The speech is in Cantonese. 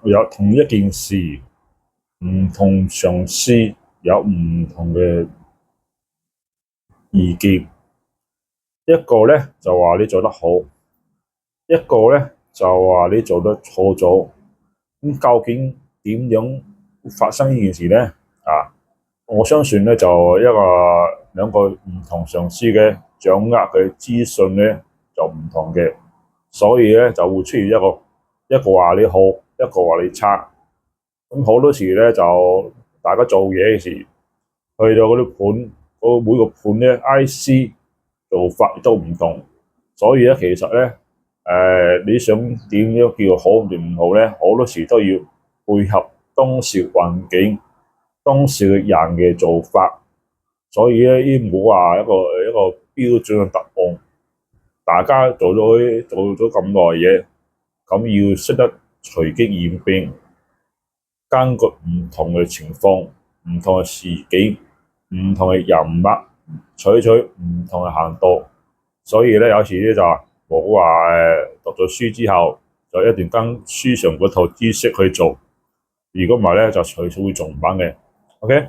有同一件事，唔同上司有唔同嘅意見。一個咧就話你做得好，一個咧就話你做得錯咗。咁究竟點樣發生呢件事咧？我相信咧就兩個唔同上司嘅掌握嘅資訊咧就唔同嘅，所以咧就會出現一個話你好，一個話你差。咁好多時咧就大家做嘢嘅時，去到嗰啲盤，每個盤咧 IC 做法都唔同，所以咧其實咧你想點樣叫好定唔好咧，好多時都要配合當時環境、當時嘅人嘅做法。所以咧，呢冇話一個標準嘅答案。大家做咗咁耐嘢，咁要識得隨機應變，根據唔同嘅情況、唔同嘅時機、唔同嘅人物，採取唔同嘅行動。所以咧，有時咧就冇話讀咗書之後就一定跟書上嗰套知識去做。如果唔係咧，就隨時會撞板嘅。OK。